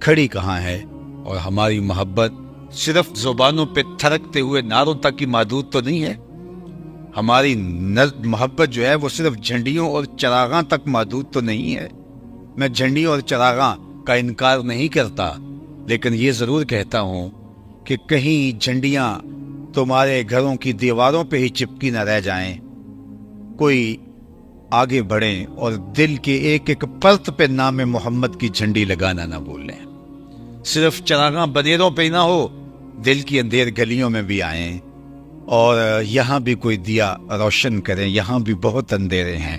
کھڑی کہاں ہے؟ اور ہماری محبت صرف زبانوں پہ تھرکتے ہوئے نعروں تک ہی محدود تو نہیں ہے. ہماری محبت جو ہے وہ صرف جھنڈیوں اور چراغاں تک محدود تو نہیں ہے. میں جھنڈیوں اور چراغاں کا انکار نہیں کرتا، لیکن یہ ضرور کہتا ہوں کہ کہیں جھنڈیاں تمہارے گھروں کی دیواروں پہ ہی چپکی نہ رہ جائیں. کوئی آگے بڑھیں اور دل کے ایک ایک پرت پہ نام محمد کی جھنڈی لگانا نہ بھولیں. صرف چراغاں بنیروں پہ ہی نہ ہو، دل کی اندھیر گلیوں میں بھی آئیں اور یہاں بھی کوئی دیا روشن کریں. یہاں بھی بہت اندھیرے ہیں.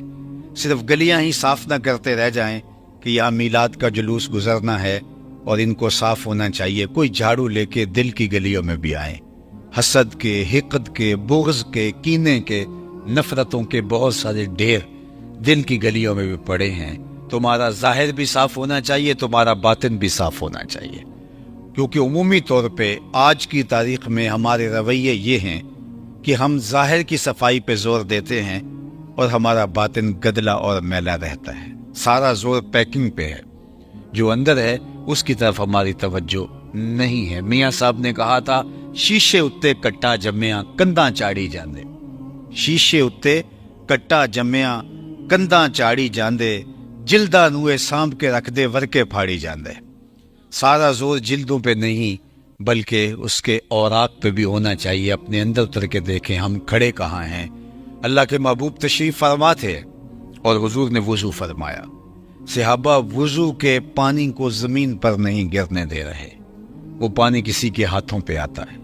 صرف گلیاں ہی صاف نہ کرتے رہ جائیں کہ یہاں میلاد کا جلوس گزرنا ہے اور ان کو صاف ہونا چاہیے. کوئی جھاڑو لے کے دل کی گلیوں میں بھی آئیں. حسد کے، حقد کے، بغض کے، کینے کے، نفرتوں کے بہت سارے ڈھیر دل کی گلیوں میں بھی پڑے ہیں. تمہارا ظاہر بھی صاف ہونا چاہیے، تمہارا باطن بھی صاف ہونا چاہیے. کیونکہ عمومی طور پہ آج کی تاریخ میں ہمارے رویے یہ ہیں کہ ہم ظاہر کی صفائی پہ زور دیتے ہیں اور ہمارا باطن گدلا اور میلا رہتا ہے. سارا زور پیکنگ پہ ہے، جو اندر ہے اس کی طرف ہماری توجہ نہیں ہے. میاں صاحب نے کہا تھا، شیشے اتے کٹا جمیا کنداں چاڑی جاندے. شیشے اتے کٹا جمیا کنداں چاڑی جاندے، جلداں نوئے سانپ کے رکھ دے ورکے پھاڑی جاندے. سارا زور جلدوں پہ نہیں بلکہ اس کے اوراق پہ بھی ہونا چاہیے. اپنے اندر اتر کے دیکھیں ہم کھڑے کہاں ہیں. اللہ کے محبوب تشریف فرما تھے اور حضور نے وضو فرمایا. صحابہ وضو کے پانی کو زمین پر نہیں گرنے دے رہے، وہ پانی کسی کے ہاتھوں پہ آتا ہے.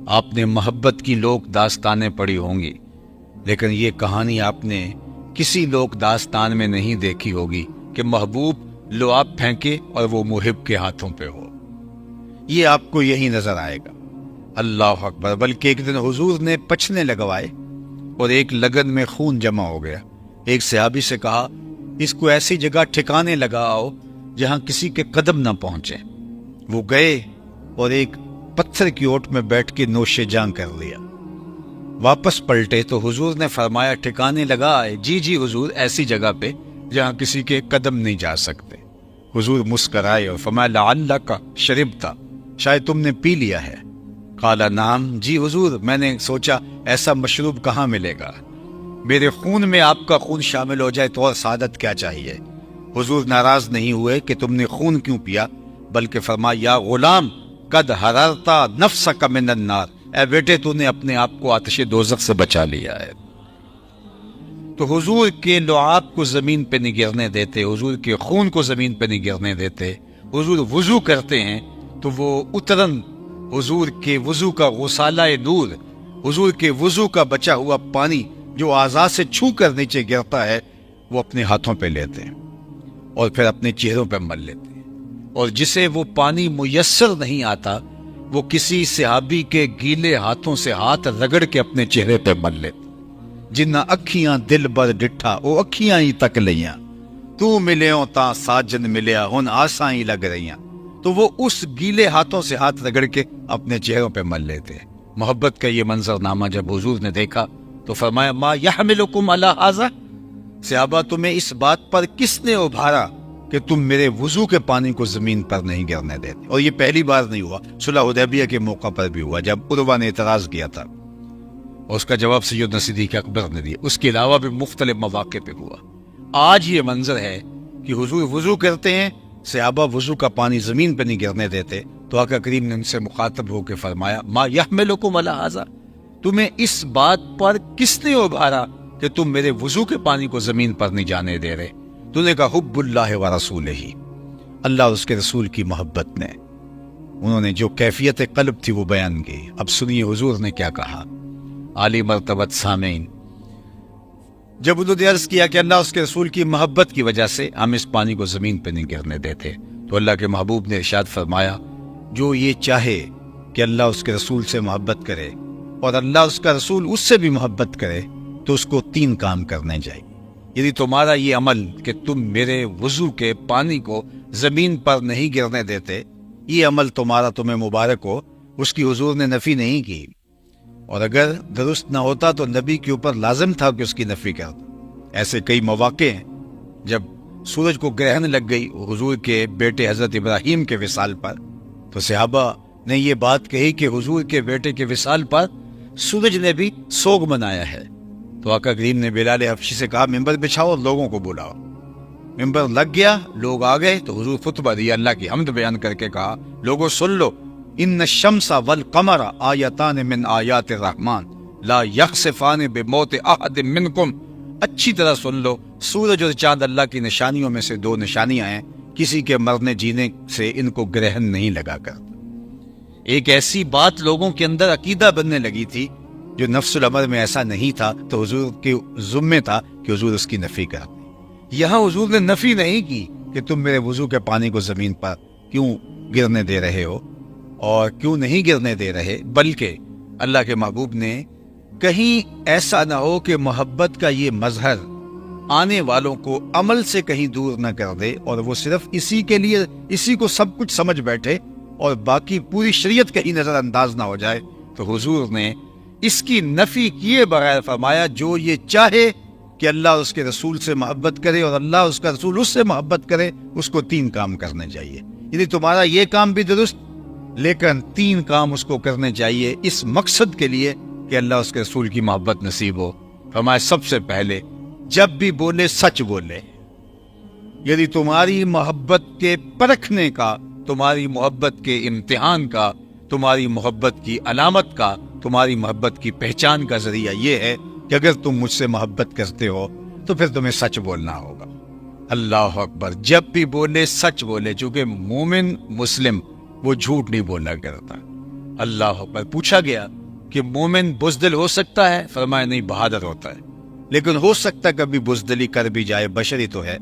آپ نے محبت کی لوک داستانیں پڑھی ہوں گی، لیکن یہ کہانی آپ نے کسی لوک داستان میں نہیں دیکھی ہوگی کہ محبوب لعاب پھینکے اور وہ محب کے ہاتھوں پہ ہو. یہ آپ کو یہی نظر آئے گا. اللہ اکبر. بلکہ ایک دن حضور نے پچھنے لگوائے اور ایک لگن میں خون جمع ہو گیا. ایک صحابی سے کہا، اس کو ایسی جگہ ٹھکانے لگاؤ جہاں کسی کے قدم نہ پہنچے. وہ گئے اور ایک پتھر کی اوٹ میں بیٹھ کے نوش جاں کر لیا. واپس پلٹے تو حضور نے فرمایا، ٹھکانے لگائے؟ جی جی حضور، ایسی جگہ پہ جہاں کسی کے قدم نہیں جا سکتے. حضور مسکرائے اور فرمایا، لعلک شربت، شاید تم نے پی لیا ہے. قال نعم، جی حضور، میں نے سوچا ایسا مشروب کہاں ملے گا. میرے خون میں آپ کا خون شامل ہو جائے تو اور سعادت کیا چاہیے. حضور ناراض نہیں ہوئے کہ تم نے خون کیوں پیا، بلکہ فرمایا، یا غلام قد حررت نفسک من النار، اے بیٹے تو نے اپنے آپ کو آتش دوزخ سے بچا لیا ہے. تو حضور کے لعاب کو زمین پہ نہیں گرنے دیتے، حضور کے خون کو زمین پہ نہیں گرنے دیتے. حضور وضو کرتے ہیں تو وہ اترن حضور کے وضو کا غسالہ نور، حضور کے وضو کا بچا ہوا پانی جو اعضاء سے چھو کر نیچے گرتا ہے، وہ اپنے ہاتھوں پہ لیتے ہیں اور پھر اپنے چہروں پہ مل لیتے ہیں. اور جسے وہ پانی میسر نہیں آتا، وہ کسی صحابی کے گیلے ہاتھوں سے ہاتھ رگڑ کے اپنے چہرے پہ مل لیتے. جنہ اکھیاں دل بر ڈٹھا او اکھیاں ہی تک لیاں، تو ملیوں تا ساجن ملیا ہن آساں ہی لگ رہیاں. تو وہ اس گیلے ہاتھوں سے ہاتھ رگڑ کے اپنے چہروں پہ مل لیتے ہیں. محبت کا یہ منظر نامہ جب حضور نے دیکھا تو فرمایا، ما یحملکم علی ھذا، صحابہ تمہیں اس بات پر کس نے ابھارا کہ تم میرے وضو کے پانی کو زمین پر نہیں گرنے دیتے. اور یہ پہلی بار نہیں ہوا، صلح حدیبیہ کے موقع پر بھی ہوا جب عروہ نے اعتراض کیا تھا اور اس کا جواب سیدنا صدیق اکبر نے دیا. اس کے علاوہ بھی مختلف مواقع پہ ہوا. آج یہ منظر ہے کہ حضور وضو کرتے ہیں، صحابہ وضو کا پانی زمین پہ نہیں گرنے دیتے. تو آقا کریم نے ان سے مخاطب ہو کے فرمایا، ما یحملکم علی ھذا، تمہیں اس بات پر کس نے ابھارا کہ تم میرے وضو کے پانی کو زمین پر نہیں جانے دے رہے. تو نے کہا، حب اللہ و رسولہ، اللہ اور اس کے رسول کی محبت نے. انہوں نے جو کیفیت قلب تھی وہ بیان کی. اب سنیے حضور نے کیا کہا. عالی مرتبت سامعین، جب انہوں نے عرض کیا کہ اللہ اس کے رسول کی محبت کی وجہ سے ہم اس پانی کو زمین پہ نہیں گرنے دیتے، تو اللہ کے محبوب نے ارشاد فرمایا، جو یہ چاہے کہ اللہ اس کے رسول سے محبت کرے اور اللہ اس کا رسول اس سے بھی محبت کرے، تو اس کو 3 کام کرنے چاہیے. یعنی تمہارا یہ عمل کہ تم میرے وضو کے پانی کو زمین پر نہیں گرنے دیتے، یہ عمل تمہیں مبارک ہو، اس کی حضور نے نفی نہیں کی. اور اگر درست نہ ہوتا تو نبی کے اوپر لازم تھا کہ اس کی نفی کرتا. ایسے کئی مواقع ہیں جب سورج کو گرہن لگ گئی حضور کے بیٹے حضرت ابراہیم کے وصال پر، تو صحابہ نے یہ بات کہی کہ حضور کے بیٹے کے وصال پر سورج نے بھی سوگ منایا ہے۔ تو آقا کریم نے بلال حبشی سے کہا ممبر بچھاؤ اور لوگوں کو بلاؤ۔ ممبر لگ گیا، لوگ آ گئے تو حضور خطبہ دیا، اللہ کی حمد بیان کر کے کہا لوگوں سن لو، ان الشمس والقمر آیتان من آیات الرحمن لا یخسفان بموت احد منکم۔ اچھی طرح سن لو، سورج اور چاند اللہ کی نشانیوں میں سے دو نشانیاں ہیں، کسی کے مرنے جینے سے ان کو گرہن نہیں لگا کر۔ ایک ایسی بات لوگوں کے اندر عقیدہ بننے لگی تھی جو نفس الامر میں ایسا نہیں تھا، تو حضور کے ذمے تھا کہ حضور اس کی نفی کر دیں۔ یہاں حضور نے نفی نہیں کی کہ تم میرے وضو کے پانی کو زمین پر کیوں گرنے دے رہے ہو اور کیوں نہیں گرنے دے رہے، بلکہ اللہ کے محبوب نے کہیں ایسا نہ ہو کہ محبت کا یہ مظہر آنے والوں کو عمل سے کہیں دور نہ کر دے اور وہ صرف اسی کے لیے اسی کو سب کچھ سمجھ بیٹھے اور باقی پوری شریعت کہیں نظر انداز نہ ہو جائے، تو حضور نے اس کی نفی کیے بغیر فرمایا جو یہ چاہے کہ اللہ اس کے رسول سے محبت کرے اور اللہ اس کا رسول اس سے محبت کرے، اس کو 3 کام کرنے چاہیے۔ یعنی تمہارا یہ کام بھی درست، لیکن 3 کام اس کو کرنے چاہیے اس مقصد کے لیے کہ اللہ اس کے رسول کی محبت نصیب ہو۔ فرمایا سب سے پہلے جب بھی بولے سچ بولے۔ یعنی تمہاری محبت کے پرکھنے کا، تمہاری محبت کے امتحان کا، تمہاری محبت کی علامت کا، تمہاری محبت کی پہچان کا ذریعہ یہ ہے کہ اگر تم مجھ سے محبت کرتے ہو تو پھر تمہیں سچ بولنا ہوگا۔ اللہ اکبر، جب بھی بولے سچ بولے، چونکہ مومن مسلم وہ جھوٹ نہیں بولا کرتا۔ اللہ اکبر۔ پوچھا گیا کہ مومن بزدل ہو سکتا ہے؟ فرمایا نہیں، بہادر ہوتا ہے، لیکن ہو سکتا ہے کبھی بزدلی کر بھی جائے، بشری تو ہے۔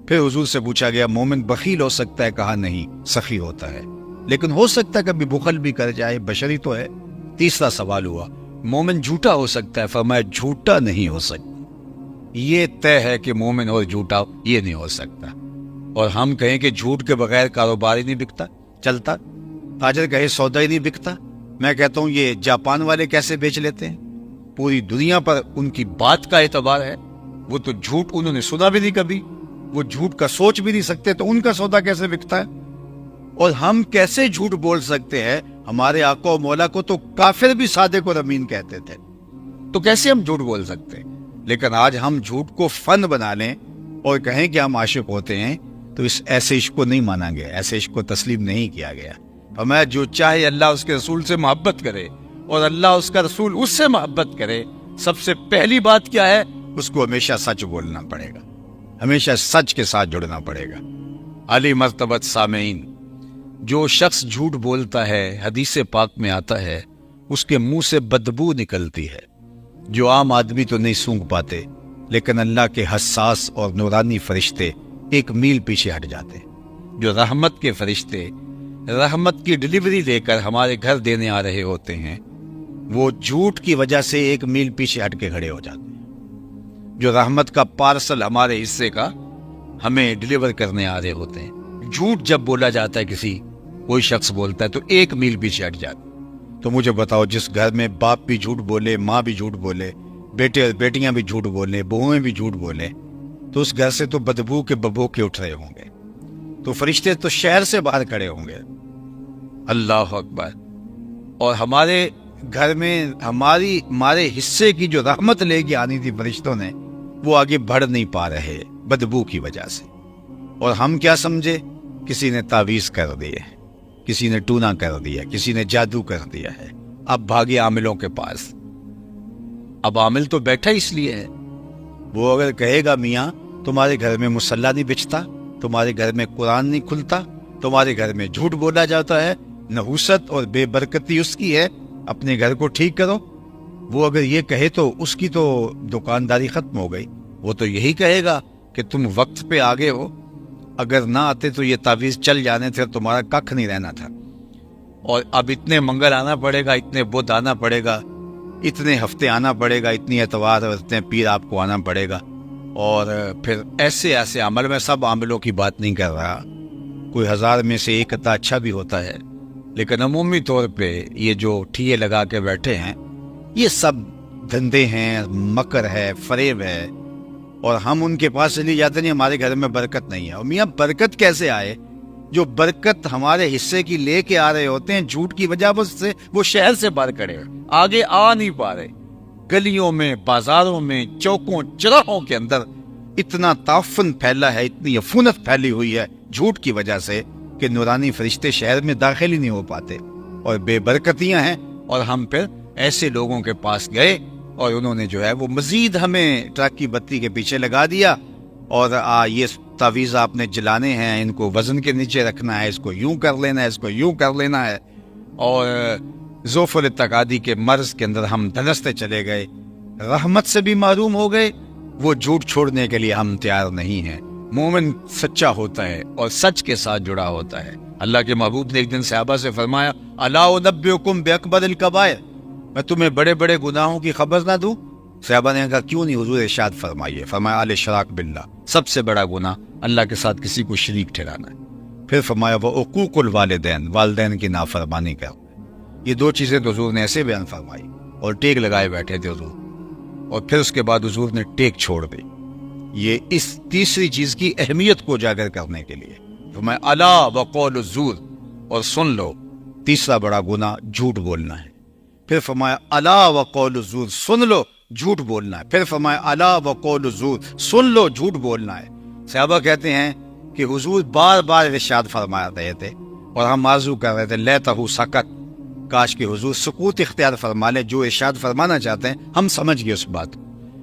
پھر حضور سے پوچھا گیا مومن بخیل ہو سکتا ہے؟ کہا نہیں، سخی ہوتا ہے، لیکن ہو سکتا ہے کبھی بخل بھی کر جائے، بشری تو ہے۔ تیسرا سوال ہوا مومن جھوٹا ہو سکتا ہے؟ فرمایا جھوٹا نہیں ہو سکتا، یہ طے ہے کہ مومن اور جھوٹا یہ نہیں ہو سکتا۔ اور ہم کہیں کہ جھوٹ کے بغیر کاروبار ہی نہیں بکتا چلتا، تاجر کہے سودا ہی نہیں بکتا، میں کہتا ہوں یہ جاپان والے کیسے بیچ لیتے ہیں؟ پوری دنیا پر ان کی بات کا اعتبار ہے، وہ تو جھوٹ انہوں نے سنا بھی نہیں کبھی، وہ جھوٹ کا سوچ بھی نہیں سکتے، تو ان کا سودا کیسے بکتا ہے؟ اور ہم کیسے جھوٹ بول سکتے ہیں؟ ہمارے آقا و مولا کو تو کافر بھی صادق اور امین کہتے تھے، تو کیسے ہم جھوٹ بول سکتے ہیں؟ لیکن آج ہم جھوٹ کو فن بنا لیں اور کہیں کہ ہم عاشق ہوتے ہیں، تو اس ایسے عشق کو نہیں مانا گیا، ایسے عشق کو تسلیم نہیں کیا گیا۔ فرمایا جو چاہے اللہ اس کے رسول سے محبت کرے اور اللہ اس کا رسول اس سے محبت کرے، سب سے پہلی بات کیا ہے؟ اس کو ہمیشہ سچ بولنا پڑے گا، ہمیشہ سچ کے ساتھ جڑنا پڑے گا۔ علی مرتبت سامعین، جو شخص جھوٹ بولتا ہے، حدیث پاک میں آتا ہے اس کے منہ سے بدبو نکلتی ہے جو عام آدمی تو نہیں سونگھ پاتے، لیکن اللہ کے حساس اور نورانی فرشتے 1 میل پیچھے ہٹ جاتے، جو رحمت کے فرشتے رحمت کی ڈلیوری لے کر ہمارے گھر دینے آ رہے ہوتے ہیں، وہ جھوٹ کی وجہ سے 1 میل پیچھے ہٹ کے کھڑے ہو جاتے ہیں۔ جو رحمت کا پارسل ہمارے حصے کا ہمیں ڈلیور کرنے آ رہے ہوتے ہیں، جھوٹ جب بولا جاتا ہے، کوئی شخص بولتا ہے تو 1 میل پیچھے ہٹ جاتا۔ تو مجھے بتاؤ، جس گھر میں باپ بھی جھوٹ بولے، ماں بھی جھوٹ بولے، بیٹے اور بیٹیاں بھی جھوٹ بولے، بہویں بھی جھوٹ بولے، تو اس گھر سے تو بدبو کے ببوکے اٹھ رہے ہوں گے، تو فرشتے تو شہر سے باہر کھڑے ہوں گے۔ اللہ اکبر۔ اور ہمارے گھر میں ہمارے حصے کی جو رحمت لے کے آنی تھی فرشتوں نے، وہ آگے بڑھ نہیں پا رہے بدبو کی وجہ سے۔ اور ہم کیا سمجھے؟ کسی نے تعویذ کر دی ہے، کسی نے ٹونا کر دیا، کسی نے جادو کر دیا ہے، اب بھاگے عاملوں کے پاس۔ اب عامل تو بیٹھا اس لیے ہے، وہ اگر کہے گا میاں تمہارے گھر میں مصلی نہیں بچتا، تمہارے گھر میں قرآن نہیں کھلتا، تمہارے گھر میں جھوٹ بولا جاتا ہے، نحوست اور بے برکتی اس کی ہے، اپنے گھر کو ٹھیک کرو، وہ اگر یہ کہے تو اس کی تو دکانداری ختم ہو گئی۔ وہ تو یہی کہے گا کہ تم وقت پہ آگے ہو، اگر نہ آتے تو یہ تعویذ چل جانے تھے، تمہارا ککھ نہیں رہنا تھا، اور اب اتنے منگل آنا پڑے گا، اتنے بدھ آنا پڑے گا، اتنے ہفتے آنا پڑے گا، اتنی اتوار اور اتنے پیر آپ کو آنا پڑے گا۔ اور پھر ایسے عمل، میں سب عاملوں کی بات نہیں کر رہا، کوئی 1000 میں سے 1 عطا اچھا بھی ہوتا ہے، لیکن عمومی طور پہ یہ جو ٹھیے لگا کے بیٹھے ہیں، یہ سب دھندے ہیں، مکر ہے، فریب ہے، اور ہم ان کے پاس چلی جاتے نہیں ہمارے گھر میں برکت نہیں ہے. اور میاں برکت کیسے آئے؟ جو برکت ہمارے حصے کی لے کے آ رہے ہوتے ہیں جھوٹ کی وجہ سے وہ شہر سے باہر کھڑے آگے آ نہیں پا رہے. گلیوں میں، بازاروں میں، چوکوں چراہوں کے اندر اتنا تعفن پھیلا ہے، اتنی عفونت پھیلی ہوئی ہے جھوٹ کی وجہ سے کہ نورانی فرشتے شہر میں داخل ہی نہیں ہو پاتے اور بے برکتیاں ہیں. اور ہم پھر ایسے لوگوں کے پاس گئے اور انہوں نے جو ہے وہ مزید ہمیں ٹرک کی بتی کے پیچھے لگا دیا اور یہ تعویذ آپ نے جلانے ہیں، ان کو وزن کے نیچے رکھنا ہے، اس کو یوں کر لینا ہے، اس کو یوں کر لینا ہے. اور ذوف التقادی کے مرض کے اندر ہم دھنستے چلے گئے، رحمت سے بھی محروم ہو گئے. وہ جھوٹ چھوڑنے کے لیے ہم تیار نہیں ہیں. مومن سچا ہوتا ہے اور سچ کے ساتھ جڑا ہوتا ہے. اللہ کے محبوب نے ایک دن صحابہ سے فرمایا، الا انبئکم باکبر الکبائر، میں تمہیں بڑے بڑے گناہوں کی خبر نہ دوں؟ صحابہ نے کہا کیوں نہیں حضور، ارشاد فرمائیے. فرمایا الاشراک باللہ، سب سے بڑا گناہ اللہ کے ساتھ کسی کو شریک ٹھہرانا ہے. پھر فرمایا وعقوق الوالدین، والدین کی نافرمانی کرنا. یہ دو چیزیں تو حضور نے ایسے بیان فرمائی اور ٹیک لگائے بیٹھے تھے حضور. اور پھر اس کے بعد حضور نے ٹیک چھوڑ دی، یہ اس تیسری چیز کی اہمیت کو اجاگر کرنے کے لیے. فرمایا الا وقول الزور، اور سن لو تیسرا بڑا گناہ جھوٹ بولنا ہے. پھر فرمایا الا وقول الزور، سن لو جھوٹ بولنا ہے. پھر فرمایا الا وقول الزور، سن لو جھوٹ بولنا ہے. صحابہ کہتے ہیں کہ حضور بار بار ارشاد فرما رہے تھے اور ہم آرزو کر رہے تھے لیتہ سکت، کاش کہ حضور سکوت اختیار فرما لے، جو ارشاد فرمانا چاہتے ہیں ہم سمجھ گئے اس بات کو.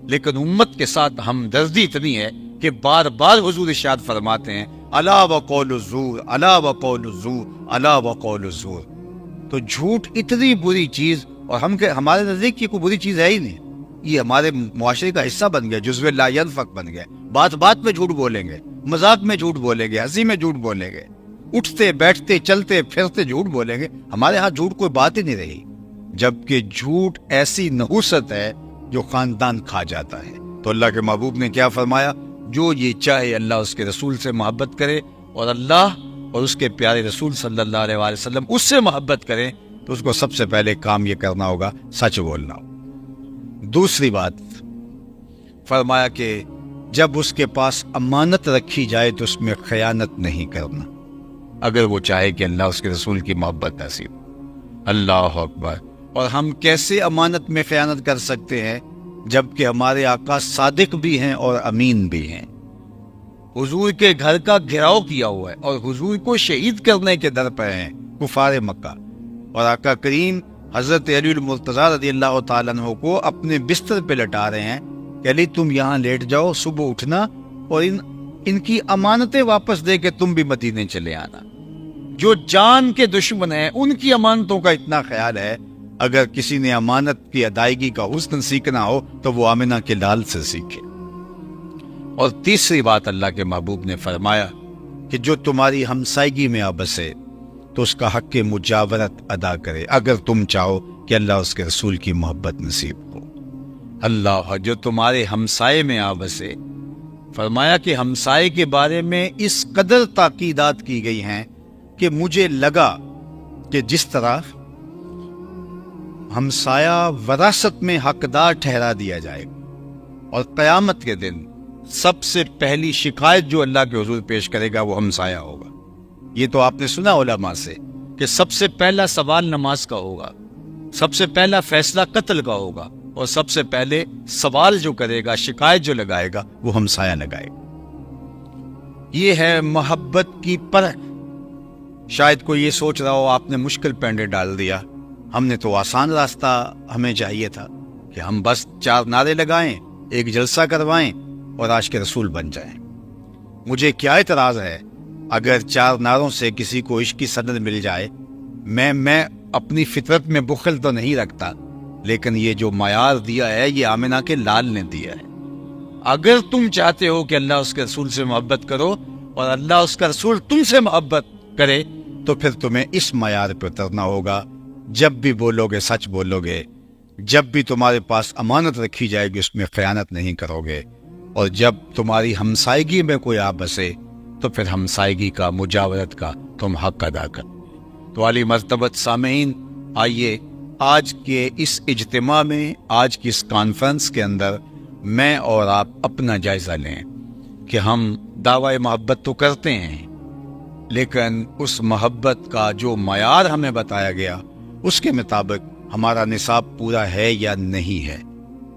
لیکن امت کے ساتھ ہمدردی اتنی ہے کہ بار بار حضور ارشاد فرماتے ہیں الا وقول الزور، الا وقول الزور، الا وقول الزور. تو جھوٹ اتنی بری چیز، اور ہمارے نزدیک کی کوئی بری چیز ہے ہی نہیں. یہ ہمارے معاشرے کا حصہ بن گیا، جزو لا ینفق بن گیا. بات بات میں جھوٹ بولیں گے، مذاق میں جھوٹ بولیں گے، ہنسی میں جھوٹ بولیں گے، اٹھتے بیٹھتے چلتے پھرتے جھوٹ بولیں گے. ہمارے ہاں جھوٹ کوئی بات ہی نہیں رہی، جبکہ جھوٹ ایسی نحوست ہے جو خاندان کھا جاتا ہے. تو اللہ کے محبوب نے کیا فرمایا؟ جو یہ چاہے اللہ اس کے رسول سے محبت کرے اور اللہ اور اس کے پیارے رسول صلی اللہ علیہ وآلہ وسلم اس سے محبت کریں تو اس کو سب سے پہلے کام یہ کرنا ہوگا سچ بولنا. دوسری بات فرمایا کہ جب اس کے پاس امانت رکھی جائے تو اس میں خیانت نہیں کرنا، اگر وہ چاہے کہ اللہ اس کے رسول کی محبت نصیب. اللہ اکبر. اور ہم کیسے امانت میں خیانت کر سکتے ہیں جبکہ ہمارے آقا صادق بھی ہیں اور امین بھی ہیں. حضور کے گھر کا گھیراؤ کیا ہوا ہے اور حضور کو شہید کرنے کے در پہ ہیں کفار مکہ، اور آقا کریم حضرت علی المرتضیٰ رضی اللہ تعالیٰ عنہ کو اپنے بستر پہ لٹا رہے ہیں کہ علی تم یہاں لیٹ جاؤ، صبح اٹھنا اور ان کی امانتیں واپس دے کے تم بھی مدینے چلے آنا. جو جان کے دشمن ہیں ان کی امانتوں کا اتنا خیال ہے. اگر کسی نے امانت کی ادائیگی کا حسن سیکھنا ہو تو وہ آمنہ کے لال سے سیکھے. اور تیسری بات اللہ کے محبوب نے فرمایا کہ جو تمہاری ہمسائیگی میں آ بسے تو اس کا حق مجاورت ادا کرے، اگر تم چاہو کہ اللہ اس کے رسول کی محبت نصیب ہو. اللہ جو تمہارے ہمسائے میں آ بسے. فرمایا کہ ہمسائے کے بارے میں اس قدر تاکیدات کی گئی ہیں کہ مجھے لگا کہ جس طرح ہمسایہ وراثت میں حقدار ٹھہرا دیا جائے گا اور قیامت کے دن سب سے پہلی شکایت جو اللہ کے حضور پیش کرے گا وہ ہمسایہ ہوگا. یہ تو آپ نے سنا علماء سے کہ سب سے پہلا سوال نماز کا ہوگا، سب سے پہلا فیصلہ قتل کا ہوگا، اور سب سے پہلے سوال جو کرے گا، شکایت جو لگائے گا وہ ہمسایہ لگائے گا. یہ ہے محبت کی پرکھ. شاید کوئی یہ سوچ رہا ہو آپ نے مشکل پینڈے ڈال دیا، ہم نے تو آسان راستہ ہمیں چاہیے تھا کہ ہم بس 4 نعرے لگائیں، ایک جلسہ کروائیں اور عاشق کے رسول بن جائیں. مجھے کیا اعتراض ہے اگر 4 نعروں سے کسی کو عشق کی سند مل جائے. میں اپنی فطرت میں بخل تو نہیں رکھتا، لیکن یہ جو معیار دیا ہے یہ آمنہ کے لال نے دیا ہے. اگر تم چاہتے ہو کہ اللہ اس کے رسول سے محبت کرو اور اللہ اس کا رسول تم سے محبت کرے تو پھر تمہیں اس معیار پہ اترنا ہوگا. جب بھی بولو گے سچ بولو گے، جب بھی تمہارے پاس امانت رکھی جائے گی اس میں خیانت نہیں کرو گے، اور جب تمہاری ہمسائیگی میں کوئی آ بسے تو پھر ہمسائیگی کا، مجاورت کا تم حق ادا کر. تو عالی مرتبت سامعین، آئیے آج کے اس اجتماع میں، آج کی اس کانفرنس کے اندر میں اور آپ اپنا جائزہ لیں کہ ہم دعوی محبت تو کرتے ہیں، لیکن اس محبت کا جو معیار ہمیں بتایا گیا اس کے مطابق ہمارا نصاب پورا ہے یا نہیں ہے۔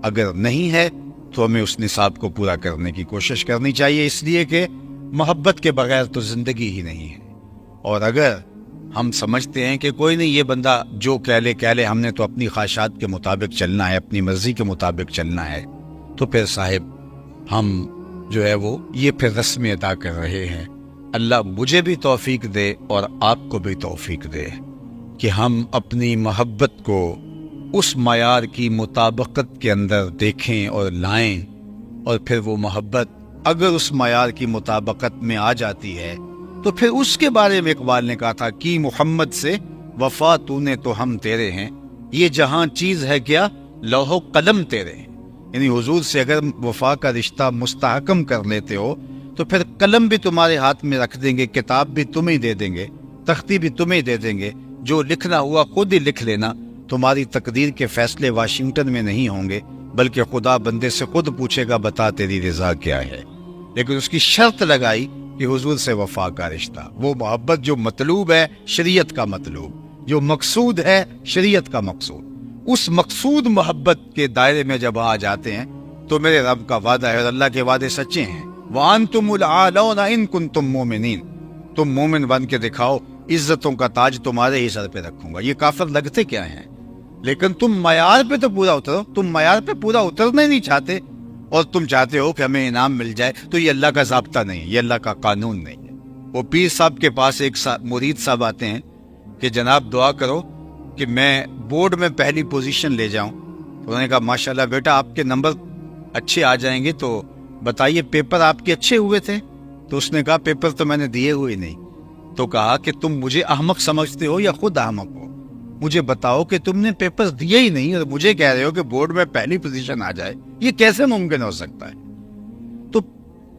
اگر نہیں ہے تو ہمیں اس نصاب کو پورا کرنے کی کوشش کرنی چاہیے، اس لیے کہ محبت کے بغیر تو زندگی ہی نہیں ہے۔ اور اگر ہم سمجھتے ہیں کہ کوئی نہیں، یہ بندہ جو کہہ لے ہم نے تو اپنی خواہشات کے مطابق چلنا ہے، اپنی مرضی کے مطابق چلنا ہے، تو پھر صاحب ہم جو ہے وہ یہ پھر رسم ادا کر رہے ہیں۔ اللہ مجھے بھی توفیق دے اور آپ کو بھی توفیق دے کہ ہم اپنی محبت کو اس معیار کی مطابقت کے اندر دیکھیں اور لائیں، اور پھر وہ محبت اگر اس معیار کی مطابقت میں آ جاتی ہے تو پھر اس کے بارے میں اقبال نے کہا تھا کہ محمد سے وفا تو نے تو ہم تیرے ہیں، یہ جہاں چیز ہے کیا لوح و قلم تیرے ہیں۔ یعنی حضور سے اگر وفا کا رشتہ مستحکم کر لیتے ہو تو پھر قلم بھی تمہارے ہاتھ میں رکھ دیں گے، کتاب بھی تمہیں دے دیں گے، تختی بھی تمہیں دے دیں گے، جو لکھنا ہوا خود ہی لکھ لینا۔ تمہاری تقدیر کے فیصلے واشنگٹن میں نہیں ہوں گے، بلکہ خدا بندے سے خود پوچھے گا بتا تیری رضا کیا ہے۔ لیکن اس کی شرط لگائی کہ حضور سے وفا کا رشتہ، وہ محبت جو مطلوب ہے شریعت کا مطلوب، جو مقصود ہے شریعت کا مقصود، اس مقصود محبت کے دائرے میں جب آ جاتے ہیں تو میرے رب کا وعدہ ہے اور اللہ کے وعدے سچے ہیں، وَأَنْتُمُ الْأَعْلَوْنَ إِن كُنتُم مُؤْمِنِينَ، تم مومن بن کے دکھاؤ، عزتوں کا تاج تمہارے ہی سر پہ رکھوں گا۔ یہ کافر لگتے کیا ہیں؟ لیکن تم معیار پہ تو پورا اترو، تم معیار پہ پورا اترنا ہی نہیں چاہتے، اور تم چاہتے ہو کہ ہمیں انعام مل جائے، تو یہ اللہ کا ضابطہ نہیں ہے، یہ اللہ کا قانون نہیں ہے۔ وہ پیر صاحب کے پاس ایک مرید صاحب آتے ہیں کہ جناب دعا کرو کہ میں بورڈ میں پہلی پوزیشن لے جاؤں۔ انہوں نے کہا ماشاءاللہ بیٹا آپ کے نمبر اچھے آ جائیں گے، تو بتائیے پیپر آپ کے اچھے ہوئے تھے؟ تو اس نے کہا پیپر تو میں نے دیے ہوئے نہیں۔ تو کہا کہ تم مجھے احمق سمجھتے ہو یا خود احمق ہو؟ مجھے بتاؤ کہ تم نے پیپر دیے ہی نہیں اور مجھے کہہ رہے ہو کہ بورڈ میں پہلی پوزیشن آ جائے، یہ کیسے ممکن ہو سکتا ہے؟ تو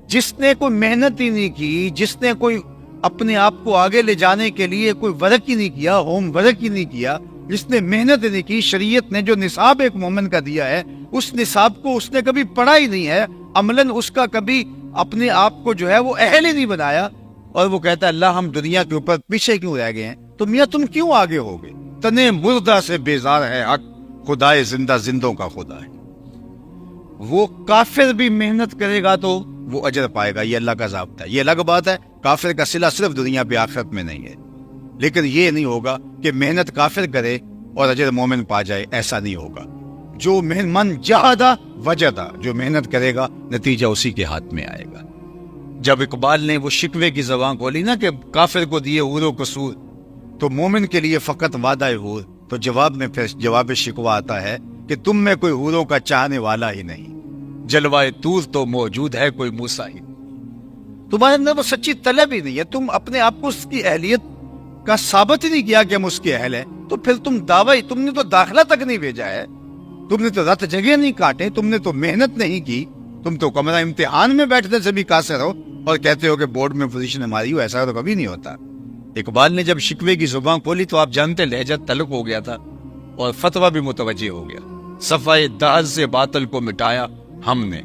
جس نے کوئی محنت ہی نہیں کی، جس نے کوئی اپنے آپ کو آگے لے جانے کے لیے کوئی ورک ہی نہیں کیا، ہوم ورک ہی نہیں کیا، جس نے محنت ہی نہیں کی، شریعت نے جو نصاب ایک مومن کا دیا ہے اس نصاب کو اس نے کبھی پڑھا ہی نہیں ہے، عملاً اس کا کبھی اپنے آپ کو جو ہے وہ اہل ہی نہیں بنایا، اور وہ کہتا ہے اللہ ہم دنیا کے اوپر پیچھے کیوں رہ گئے ہیں؟ تو میاں تم کیوں آگے ہو گئے؟ تنے مردہ سے بیزار ہے حق، خدائے زندہ زندوں کا خدا ہے۔ وہ کافر بھی محنت کرے گا تو وہ اجر پائے گا، یہ اللہ کا ضابطہ ہے۔ یہ الگ بات ہے کافر کا صلہ صرف دنیا پہ آخرت میں نہیں ہے، لیکن یہ نہیں ہوگا کہ محنت کافر کرے اور اجر مومن پا جائے، ایسا نہیں ہوگا۔ جو من جہدہ وجدہ، جو محنت کرے گا نتیجہ اسی کے ہاتھ میں آئے گا۔ جب اقبال نے وہ شکوے کی زبان کھولی نا کہ کافر کو دیے حور و قصور تو مومن کے لیے فقط وعدہ حور، تو جواب میں پھر جواب شکوہ آتا ہے کہ تم میں کوئی حوروں کا چاہنے والا ہی نہیں، جلوائے طور تو موجود ہے کوئی موسیٰ ہی، تمہارے اندر وہ سچی طلب ہی نہیں ہے، تم اپنے آپ کو اس کی اہلیت کا ثابت ہی نہیں کیا کہ ہم اس کے اہل ہیں، تو پھر تم دعوی، تم نے تو داخلہ تک نہیں بھیجا ہے، تم نے تو رات جگہ نہیں کاٹے، تم نے تو محنت نہیں کی، تم تو کمرہ امتحان میں بیٹھنے سے بھی قاصر ہو اور کہتے ہو کہ بورڈ میں پوزیشن ہماری ہو، ایسا تو کبھی نہیں ہوتا۔ اقبال نے جب شکوے کی زبان کھولی تو آپ جانتے لہجہ تلق ہو گیا تھا اور فتویٰ بھی متوجہ ہو گیا۔ صفائے دہر سے باطل کو مٹایا ہم نے،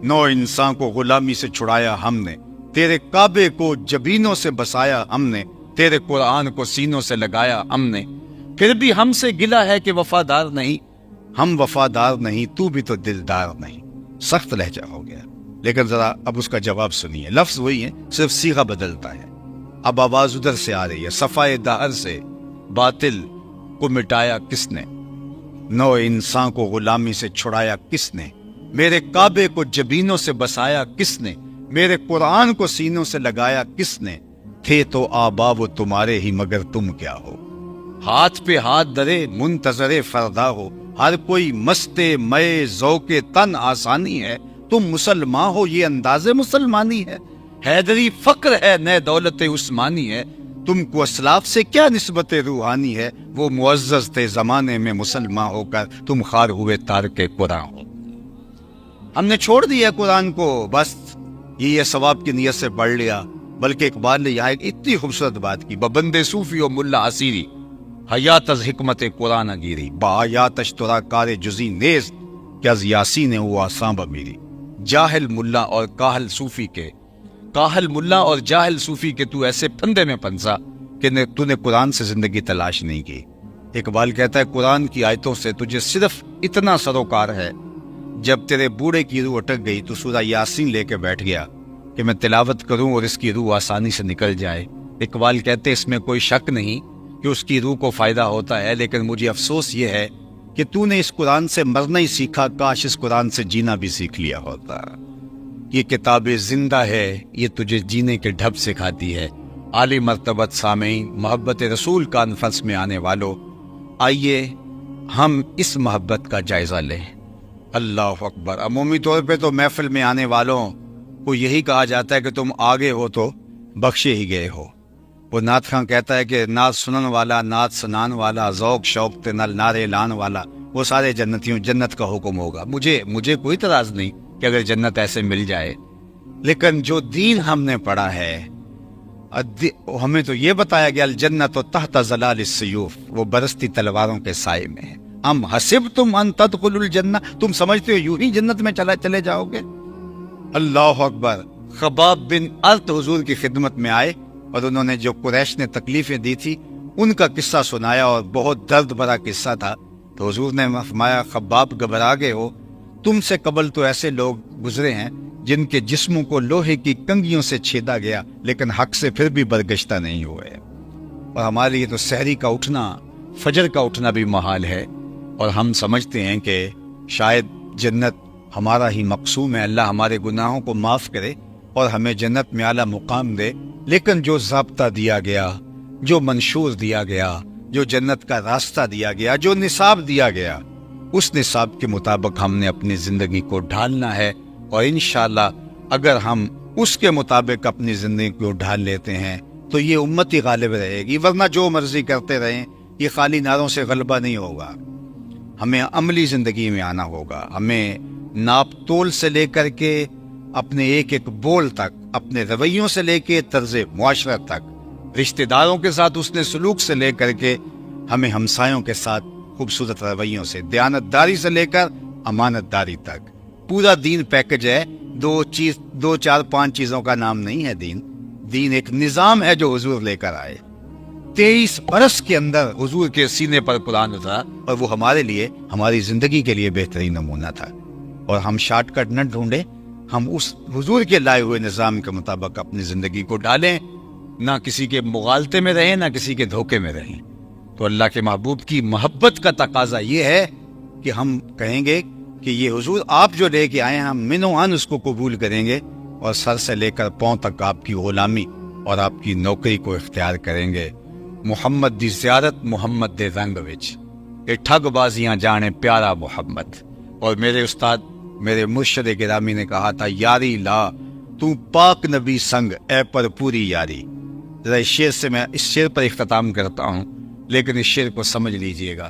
نو انسان کو غلامی سے چھڑایا ہم نے، تیرے کعبے کو جبینوں سے بسایا ہم نے، تیرے قرآن کو سینوں سے لگایا ہم نے، پھر بھی ہم سے گلہ ہے کہ وفادار نہیں، ہم وفادار نہیں تو بھی تو دلدار نہیں۔ سخت لہجہ ہو گیا، لیکن ذرا اب اس کا جواب سنیے، لفظ وہی ہے، صرف صیغہ بدلتا ہے۔ اب آواز ادھر سے آ رہی ہے، صفائے دہر سے باطل کو مٹایا کس نے، نو انسان کو غلامی سے چھڑایا کس نے، میرے کعبے کو جبینوں سے بسایا کس نے، میرے قرآن کو سینوں سے لگایا کس نے، تھے تو آبا وہ تمہارے ہی مگر تم کیا ہو، ہاتھ پہ ہاتھ درے منتظر فردا ہو، ہر کوئی مستے مئے ذوق تن آسانی ہے، تم مسلمان ہو یہ انداز مسلمانی ہے، حیدری فقر ہے نئے دولت عثمانی ہے، تم کو اسلاف سے کیا نسبت روحانی ہے، وہ معزز تھے زمانے میں مسلمان ہو کر تم خار ہوئے تارک قرآن ہو۔ ہم نے چھوڑ دیا قرآن کو، بس یہ ثواب کی نیت سے پڑھ لیا، بلکہ اقبال نے یہاں ایک اتنی خوبصورت بات کی، ببند صوفی و ملا اسیری حیات از حکمت قرآن گیری، با آیاتش ترا کار جزی نیز، کہ از یاسین وہ آساں میری جاہل ملا اور کاہل صوفی کے تو ایسے پھندے میں پھنسا کہ تو نے قرآن سے زندگی تلاش نہیں کی۔ اقبال کہتا ہے قرآن کی آیتوں سے تجھے صرف اتنا سروکار ہے، جب تیرے بوڑھے کی روح اٹک گئی تو سورہ یاسین لے کے بیٹھ گیا کہ میں تلاوت کروں اور اس کی روح آسانی سے نکل جائے۔ اقبال کہتے اس میں کوئی شک نہیں کہ اس کی روح کو فائدہ ہوتا ہے، لیکن مجھے افسوس یہ ہے کہ تو نے اس قرآن سے مرنا ہی سیکھا، کاش اس قرآن سے جینا بھی سیکھ لیا ہوتا۔ یہ کتاب زندہ ہے، یہ تجھے جینے کے ڈھب سکھاتی ہے۔ عالی مرتبت سامعین، محبت رسول کانفرنس میں آنے والوں، آئیے ہم اس محبت کا جائزہ لیں۔ اللہ اکبر۔ عمومی طور پہ تو محفل میں آنے والوں کو یہی کہا جاتا ہے کہ تم آگے ہو تو بخشے ہی گئے ہو۔ وہ نعت خاں کہتا ہے کہ نعت سنن والا، نعت سنان والا، ذوق شوق تے نل نعرے لان والا، وہ سارے جنتیوں، جنت کا حکم ہوگا۔ مجھے کوئی اعتراض نہیں کہ اگر جنت ایسے مل جائے، لیکن جو دین ہم نے پڑھا ہے ہمیں تو یہ بتایا گیا الجنت تحت ظلال السیوف، وہ برستی تلواروں کے سائے میں ہے۔ ام حسبتم ان تدخلوا الجنہ، تم سمجھتے ہو یوں ہی جنت میں چلے جاؤ گے؟ اللہ اکبر۔ خباب بن ارت حضور کی خدمت میں آئے اور انہوں نے جو قریش نے تکلیفیں دی تھی ان کا قصہ سنایا، اور بہت درد بھرا قصہ تھا۔ تو حضور نے فرمایا خباب گھبرا گئے ہو، تم سے قبل تو ایسے لوگ گزرے ہیں جن کے جسموں کو لوہے کی کنگھیوں سے چھیدا گیا لیکن حق سے پھر بھی برگشتہ نہیں ہوئے۔ اور ہمارے لیے تو سحری کا اٹھنا، فجر کا اٹھنا بھی محال ہے، اور ہم سمجھتے ہیں کہ شاید جنت ہمارا ہی مقصوم ہے، اللہ ہمارے گناہوں کو معاف کرے اور ہمیں جنت میں اعلیٰ مقام دے۔ لیکن جو ضابطہ دیا گیا، جو منشور دیا گیا، جو جنت کا راستہ دیا گیا، جو نصاب دیا گیا، اس نصاب کے مطابق ہم نے اپنی زندگی کو ڈھالنا ہے، اور انشاءاللہ اگر ہم اس کے مطابق اپنی زندگی کو ڈھال لیتے ہیں تو یہ امت ہی غالب رہے گی، ورنہ جو مرضی کرتے رہیں یہ خالی نعروں سے غلبہ نہیں ہوگا۔ ہمیں عملی زندگی میں آنا ہوگا، ہمیں ناپ تول سے لے کر کے اپنے ایک ایک بول تک، اپنے رویوں سے لے کے طرز معاشرت تک، رشتہ داروں کے ساتھ حسن سلوک سے لے کر کے ہمیں ہمسایوں کے ساتھ خوبصورت رویوں سے، دیانت داری سے لے کر امانت داری تک، پورا دین پیکج ہے۔ دو چار پانچ چیزوں کا نام نہیں ہے دین ایک نظام ہے جو حضور لے کر آئے۔ 23 برس کے اندر حضور کے سینے پر قرآن اترا، اور وہ ہمارے لیے، ہماری زندگی کے لیے بہترین نمونہ تھا۔ اور ہم شارٹ کٹ نہ ڈھونڈیں، ہم اس حضور کے لائے ہوئے نظام کے مطابق اپنی زندگی کو ڈالیں، نہ کسی کے مغالطے میں رہیں، نہ کسی کے دھوکے میں رہیں۔ تو اللہ کے محبوب کی محبت کا تقاضا یہ ہے کہ ہم کہیں گے کہ یہ حضور آپ جو لے کے آئے ہیں، ہم من و عن اس کو قبول کریں گے، اور سر سے لے کر پاؤں تک آپ کی غلامی اور آپ کی نوکری کو اختیار کریں گے۔ محمد دی زیارت محمد دے رنگ وچ، اے ٹھگ بازیاں جانے پیارا محمد۔ اور میرے استاد، میرے مرشد گرامی نے کہا تھا یاری لا تو پاک نبی سنگ اے پر پوری یاری۔ ذرا اس شعر سے میں اس شعر پر اختتام کرتا ہوں، لیکن اس شعر کو سمجھ لیجئے گا۔